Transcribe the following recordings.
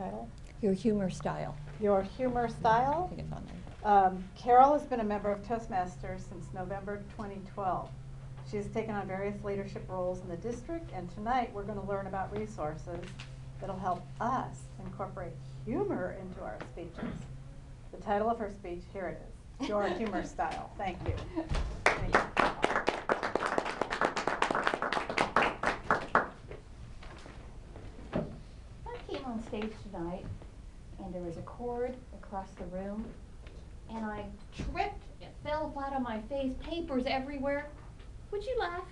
title? Your humor style. Your humor style. I think it's on there. Carol has been a member of Toastmasters since November 2012. She has taken on various leadership roles in the district, and tonight we're going to learn about resources that'll help us incorporate humor into our speeches. The title of her speech, here it is, Your Humor Style. Thank you. Thank you. I came on stage tonight, and there was a cord across the room, and I tripped, it fell flat on my face, papers everywhere. Would you laugh?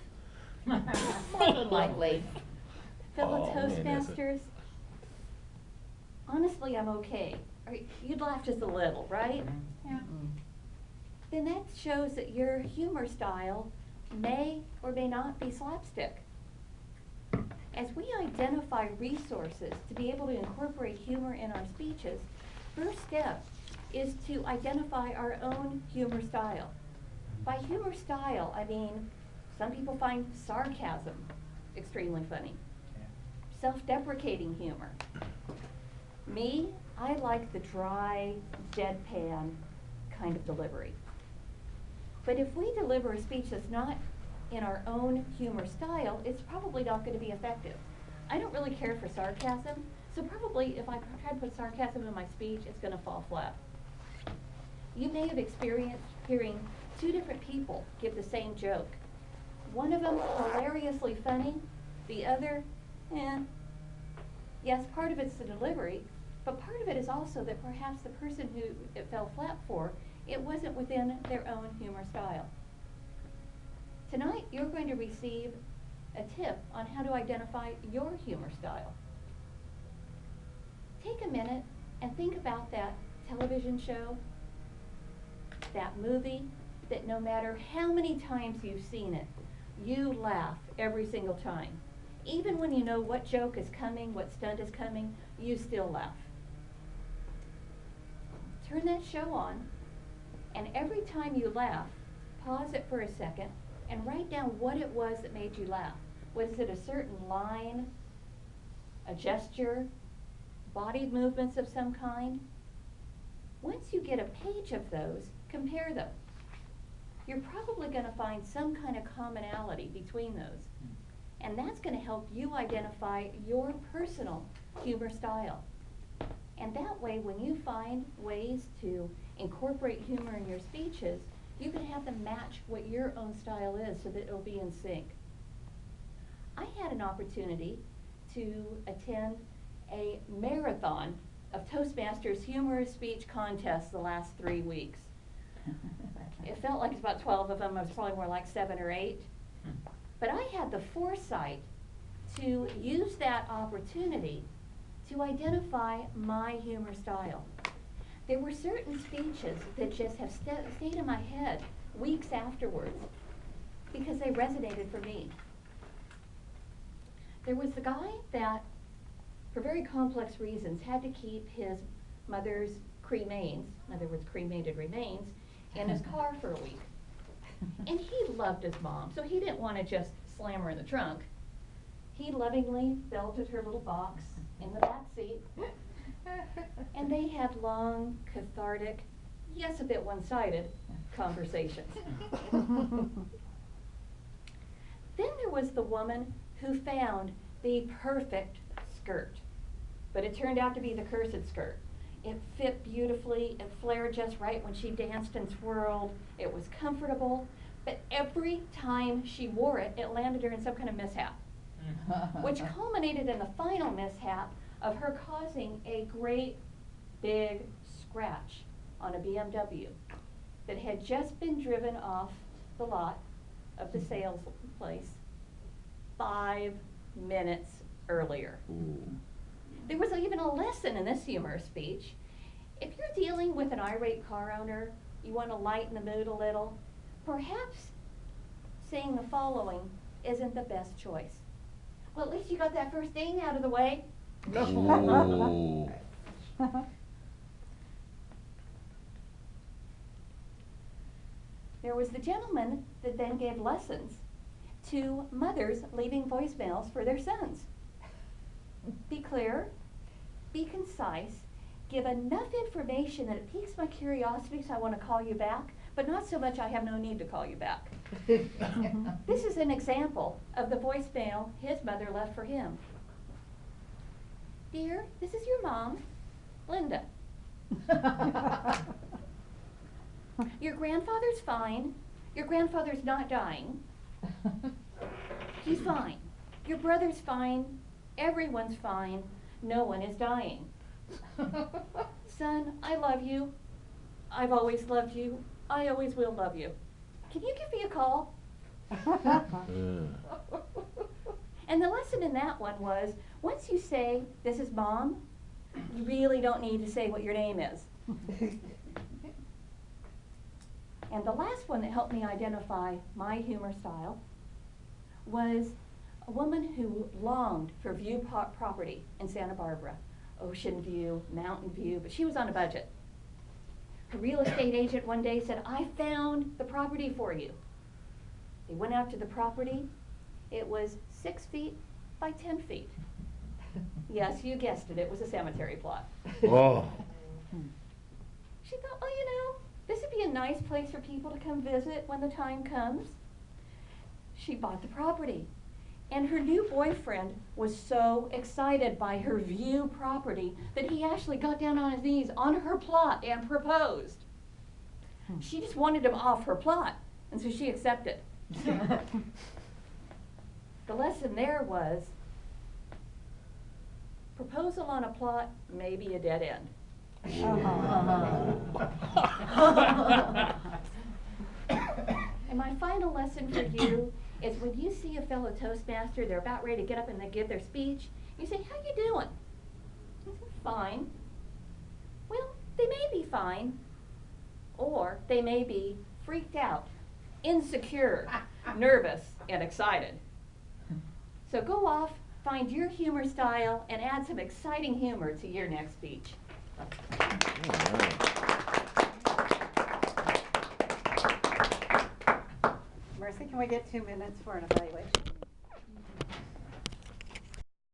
More than likely. Fellow Toastmasters, honestly, I'm okay. You'd laugh just a little, right? Yeah. Then that shows that your humor style may or may not be slapstick. As we identify resources to be able to incorporate humor in our speeches, first step is to identify our own humor style. By humor style, I mean some people find sarcasm extremely funny, self-deprecating humor. Me, I like the dry, deadpan kind of delivery. But if we deliver a speech that's not in our own humor style, it's probably not going to be effective. I don't really care for sarcasm, so probably if I try to put sarcasm in my speech, it's going to fall flat. You may have experienced hearing two different people give the same joke. One of them hilariously funny, the other, Yes, part of it's the delivery, but part of it is also that perhaps the person who it fell flat for, it wasn't within their own humor style. Tonight, you're going to receive a tip on how to identify your humor style. Take a minute and think about that television show, that movie, that no matter how many times you've seen it, you laugh every single time. Even when you know what joke is coming, what stunt is coming, you still laugh. Turn that show on, and every time you laugh, pause it for a second and write down what it was that made you laugh. Was it a certain line, a gesture, body movements of some kind? Once you get a page of those, compare them. You're probably going to find some kind of commonality between those. And that's going to help you identify your personal humor style. And that way, when you find ways to incorporate humor in your speeches, you can have them match what your own style is so that it'll be in sync. I had an opportunity to attend a marathon of Toastmasters humorous speech contests the last 3 weeks. It felt like it's about 12 of them. It was probably more like 7 or 8. But I had the foresight to use that opportunity to identify my humor style. There were certain speeches that just have stayed in my head weeks afterwards because they resonated for me. There was the guy that, for very complex reasons, had to keep his mother's cremains, in other words, cremated remains, in his car for a week. And he loved his mom, so he didn't want to just slam her in the trunk. He lovingly belted her little box in the back seat, and they had long, cathartic, yes, a bit one-sided conversations. Then there was the woman who found the perfect skirt, but it turned out to be the cursed skirt. It fit beautifully, it flared just right when she danced and twirled, it was comfortable, but every time she wore it, it landed her in some kind of mishap, which culminated in the final mishap of her causing a great big scratch on a BMW that had just been driven off the lot of the sales place 5 minutes earlier. Ooh. There was even a lesson in this humor speech. If you're dealing with an irate car owner, you want to lighten the mood a little, perhaps saying the following isn't the best choice. Well, at least you got that first ding out of the way. Ooh. There was the gentleman that then gave lessons to mothers leaving voicemails for their sons. Be clear, be concise, give enough information that it piques my curiosity so I want to call you back, but not so much I have no need to call you back. This is an example of the voicemail his mother left for him. Dear, this is your mom, Linda. Your grandfather's fine. Your grandfather's not dying. He's fine. Your brother's fine. Everyone's fine. No one is dying. Son, I love you. I've always loved you. I always will love you. Can you give me a call? And the lesson in that one was, once you say, this is Mom, you really don't need to say what your name is. And the last one that helped me identify my humor style was a woman who longed for view property in Santa Barbara. Ocean view, mountain view, but she was on a budget. Her real estate agent one day said, I found the property for you. They went out to the property. It was 6 feet by 10 feet. Yes, you guessed it, it was a cemetery plot. Oh. She thought, oh, you know, this would be a nice place for people to come visit when the time comes. She bought the property. And her new boyfriend was so excited by her view property that he actually got down on his knees on her plot and proposed. She just wanted him off her plot, and so she accepted. The lesson there was, proposal on a plot may be a dead end. And my final lesson for you is when you see a fellow Toastmaster, they're about ready to get up and they give their speech, you say, how you doing? They say, fine. Well, they may be fine, or they may be freaked out, insecure, nervous, and excited. So go off, find your humor style, and add some exciting humor to your next speech. Mercy, can we get 2 minutes for an evaluation?